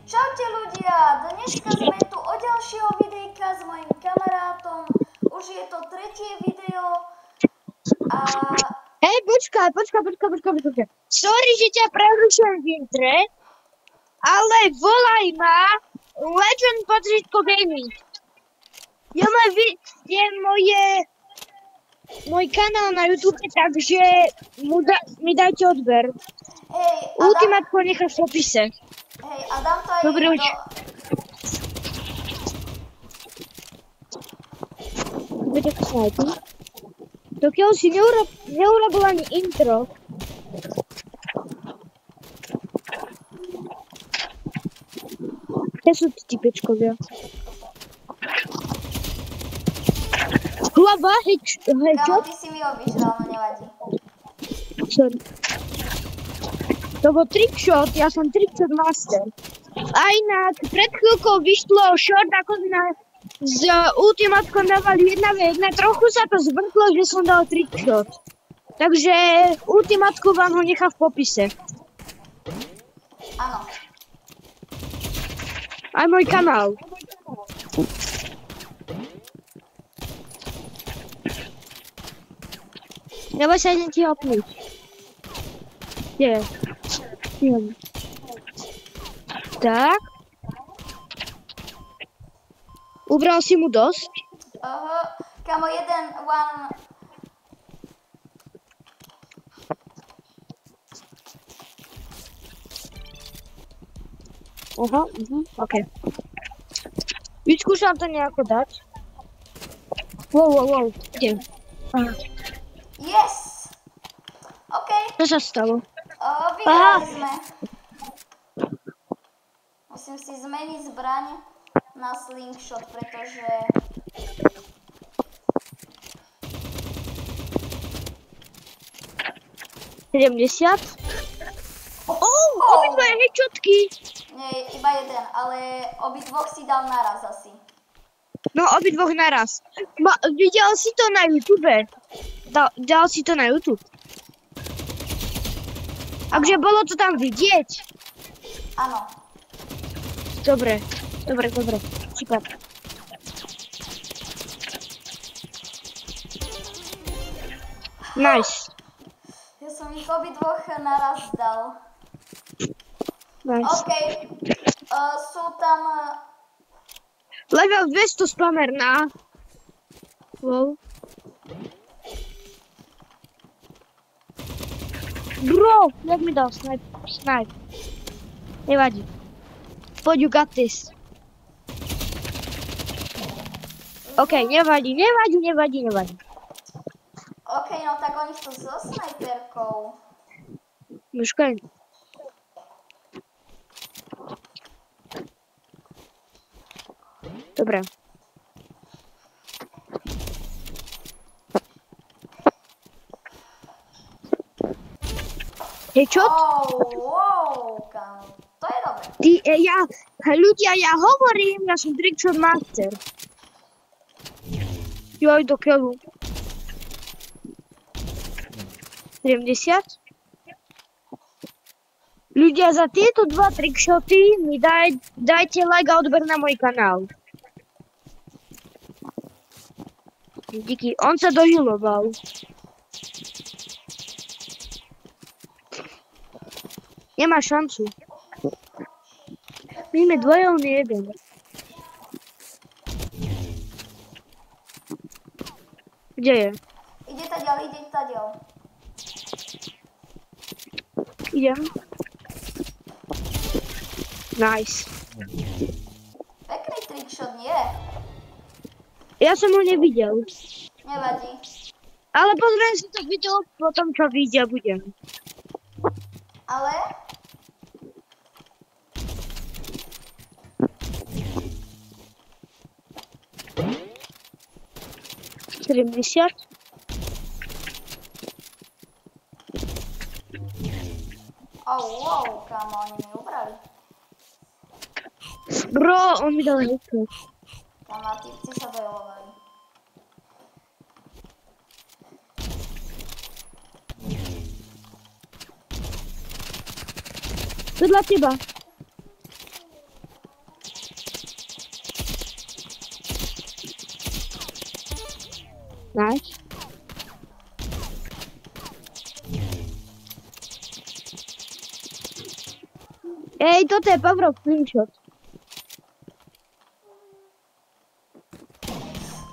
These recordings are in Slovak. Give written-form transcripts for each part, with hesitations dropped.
Čaute ľudia, dneska sme tu o ďalšieho videjka s mojim kamarátom. Už je to tretie video a... Hej, počkaj. Sorry, že ťa prerušujem v intre, ale volaj ma Legend Patričko Gaming. Je môj kanál na YouTube, takže mi dajte odber. Hej, Ultimátko nechám v opise. Hej, a dám to aj Dobre, do... už. Bude to snajpi. Dokiaľ si neurobil ani intro. Kde sú tí typečkovia? Hlava, čo? Kámo, ty si mi ho vyžral, no nevadí. Sorry. To bol trickshot, ja som trickshot master. A inak, pred chvíľkou vyšlo short, ako z ultimátkom dávali 1v1, trochu sa to zvrtlo, že som dal trickshot. Takže ultimátku vám ho nechám v popise. Áno. Aj môj kanál. Neboj sa, idem ti opnúť. Kde je? Tak. Ubral si mu dosť? Kámo, one... Aha, ok. Vyskúšam to nejako dať. Wow, idem. Aha. Yes! OK. Čo sa stalo? Vyhrali sme. Musím si zmeniť zbraň na slingshot, pretože... Obidva je hečotky. Nie, iba jeden, ale obidvoch si dal naraz asi. No, obidvoch naraz. Videl si to na YouTube. Dal si to na YouTube. Takže bolo to tam vidieť. Áno. Dobre. Super. Nice. Ja som ich obidvoch naraz dal. Nice. OK. Sú tam... Level 200 spamer na... Wow. Bro, jak mi dal snipe. Nevadí. Poď, you got this. OK, nevadí. OK, no tak oni sú so snajperkou. Počkaj. Dobre. Hečot? Wow, kámo. To je dobré. Ľudia, ja hovorím, ja som trickshot master. Joj, do keľu. 70. Ľudia, za tieto dva trickshoty mi dajte like a odber na môj kanál. Díky, on sa dožiloval. Nemá šancu. My sme dvoje, on je jeden. Kde je? Ide taďal. Idem. Nice. Pekný trickshot, nie? Ja som ho nevidel. Nevadí. Ale pozriem si to video potom, čo vyjde a budem. Ale... 70. Wow, kámo, oni mi ubrali. Bro, on mi dal hejko. Tam na typci sa bojovali. Vedľa teba. Nice. Ej, toto je Pavrov screenshot.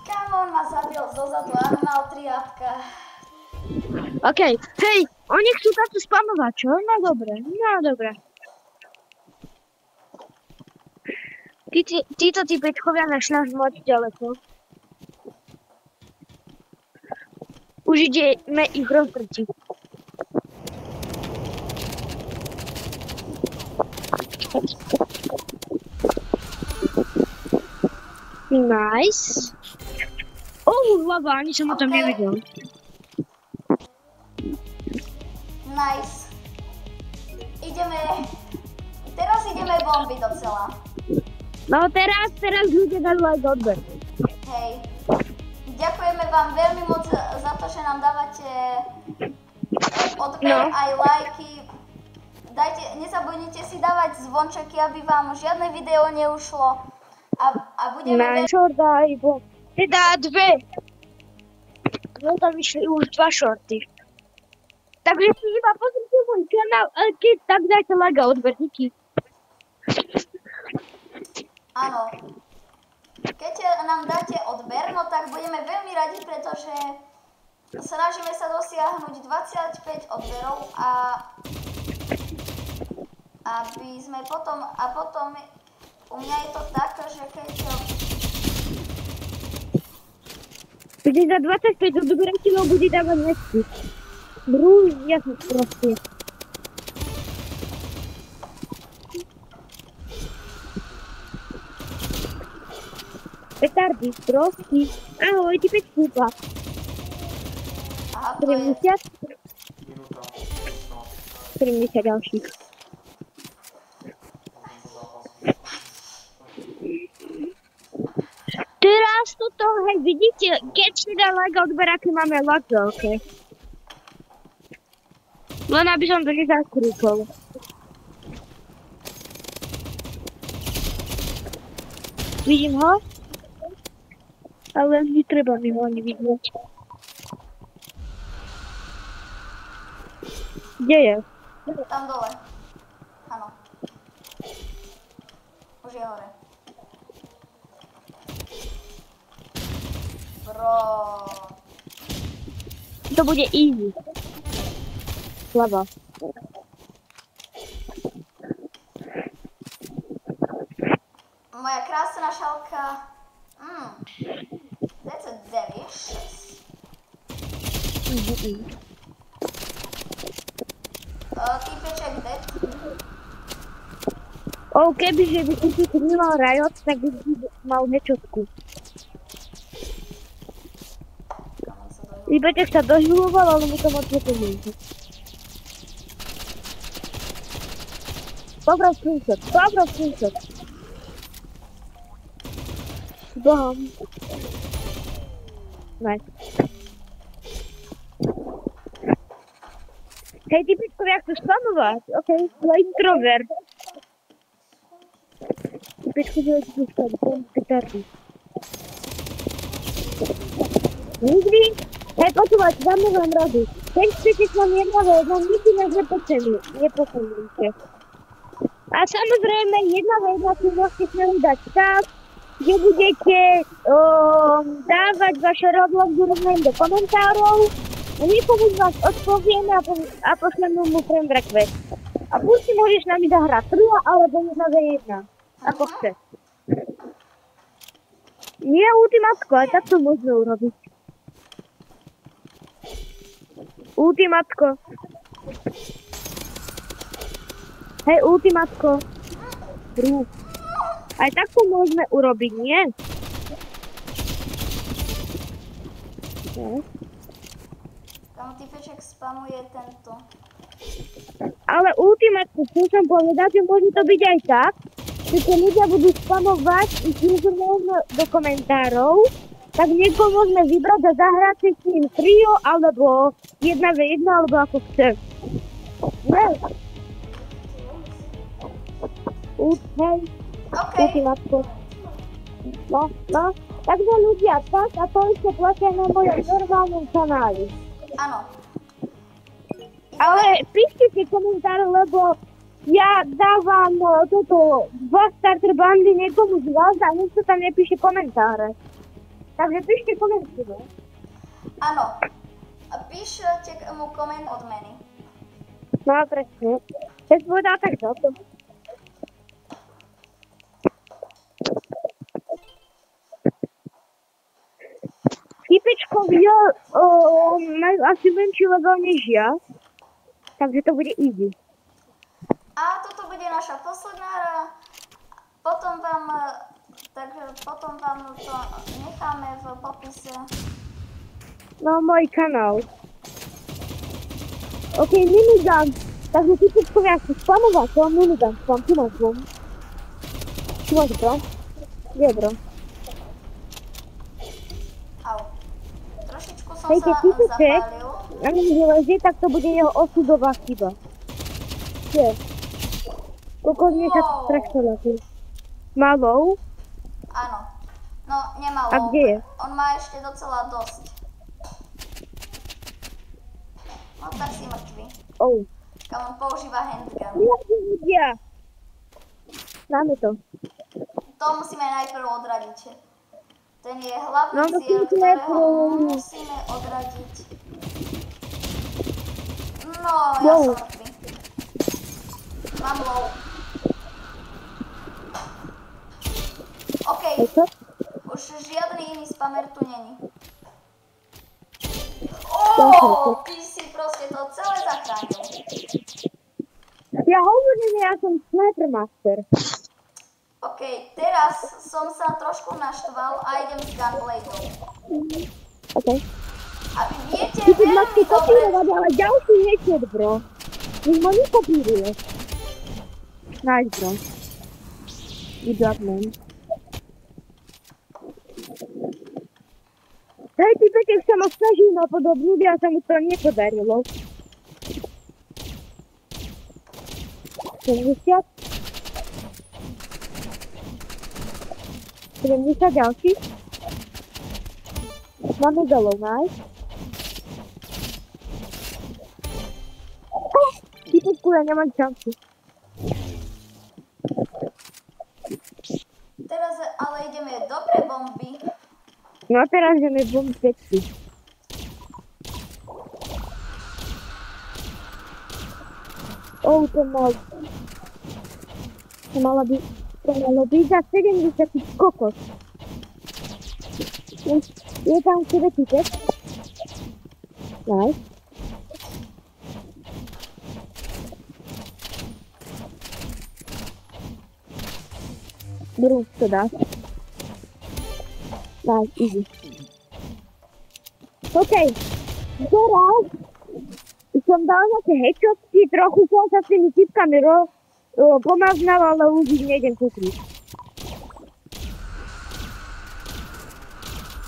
Kam on ma zabil zozadu, ale mal 3 jabka. Okej, hej, oni chcú táto spamovať, čo? No dobre, no dobre. Títo typečkovia našli moc ďaleko. Už ideme ich roztrčiť. Nice. Lava, ani som o tom nevedel. Nice. Teraz ideme bomby docela. No teraz ľudia dajú aj odber. Hej. Ďakujeme vám veľmi moc za to, že nám dávate odber aj lajky. Nezabudnite si dávať zvončeky, aby vám žiadne video neušlo. A budeme... Teda 2. No tam vyšli už 2 shorty. Takže si iba pozrite môj kanál, ale keď tak dajte like a odber, díky. Áno. Keď nám dáte odber, no tak budeme veľmi radi, pretože snažíme sa dosiahnuť 25 odberov a aby sme potom, u mňa je to tak, že keď... Keď za 25 odberateľov bude dávať nesky. Jasne, proste. Petardy, prosty. Ahoj, ty 5 kúpa. Aha, to je... 70 ďalších. Teraz toto, hej, vidíte, keď si dá like a odber, aké máme lag veľké. Len aby som to nezakrúkol. Vidím ho? Ale netreba mi ho ani vidieť. Kde je? Tam dole. Áno. Už je hore. Bro. To bude easy. Slava. Moja krásna šalka. That's a delicious. Týpeček dead. Kebyže by si nemal Riot, tak by si mal hečotku. Týpeček sa dožiloval, ale mu to moc nepomôže. Pavrov screenshot. S Bohom. Nice. Hej, typičkovia chcú spamovať. Okej, introvert. Typičkovia chcú spamovať. Petardy. Nikdy? Hej, počúvať, dáme vám radu. Keď chcete s nami jedna vec, vám nikdy nepocenujte. A samozrejme, jedna vec, si môžete s nami dať tak, kde budete dávať vaše Roblox username do komentárov. My pomoc vás odpovieme a pošleme mu friend request. A buď si môžeš s nami zahrať 3 alebo 1v1. Ako chce. Nie ultimátko, ale tak to môžeme urobiť. Ultimátko. Hej, ultimátko. Aj tak to môžeme urobiť, nie? Tam typeček spamuje tento. Ale ultimátko, chcem som povedať, že môže to byť aj tak, že keď ľudia budú spamovať ich username do komentárov, tak niekoho môžeme vybrať a zahrať si s ním trio, alebo 1v1, alebo ako chce. Nie. Hej. Ultimátko. No. Takže ľudia, tak a to ešte platia na mojom normálnom kanáli. Áno. Ale píšte komentár, lebo ja dávam toto dva starter bandy niekomu z vás a nikto tam nepíše komentáre. Takže píšte komentáre. Áno. Píšete mu koment odmeny. No presne. Keď povedal tak toto. Typečkovia majú asi menší level než ja. Takže to bude easy. A toto bude naša posledná hra. Potom vám to necháme v popise. No, môj kanál. OK, minigun. Takže typečkovia sú spamovať, to minigun spam, tu máš bom. Tu máš bro. Kde bro? Au. Trošičku som Hej, keď sa typeček zapálil. na mňa vylezie, tak to bude jeho osudová chyba. Je. Koľko z sa to strašne ľaký. Malou? Áno. No, nemalo. A kde je? On má ešte docela dosť. No, tak si mŕtvý. Oh. Kam on používa handgun. Ľudia. Máme to. To musíme najprv odradiť. Ten je hlavný No, cieľ, musíme ktorého najprv- musíme odradiť. No, ja Wow. som mŕtvý. Mám low. OK, Čo? už žiadny iný spamer tu není. Ďakujem. Ty si proste to celé zachránil. Ja hovorím, že ja som sniper master. OK, teraz som sa trošku naštval a idem s gunbladeom. OK. A vy viete Ty tu máš veľmi dobre... kopírovať, ale ďalší headshot, bro. Už ma nekopíruješ. Nice, bro. Good job, man. Hej, ty pekne sa ma snažil napodobniť a sa mu to nepodarilo. 70. 70 ďalší. Máme dolov, nice. Ty počku, ja nemám šancu. Teraz ale ideme dobre bomby. No a teraz ideme bomb 5. To malo byť za 70 kokos. Je tam 4 typek. Nice. Brúš to dáš. Nice, easy. OK. Teraz som dal nejaké headshoty, trochu som sa s tými typkami pomáznal, ale už ich nejdem kúkriť.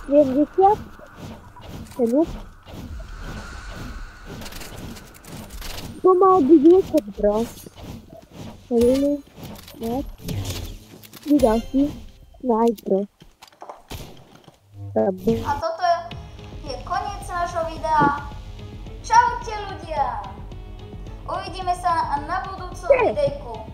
70. Tenuk. To mal byť headshot, bro. Really? Nice. Kde ďalší? Nice, bro. A toto je koniec nášho videa. Čaute ľudia! Uvidíme sa na budúcom videjku.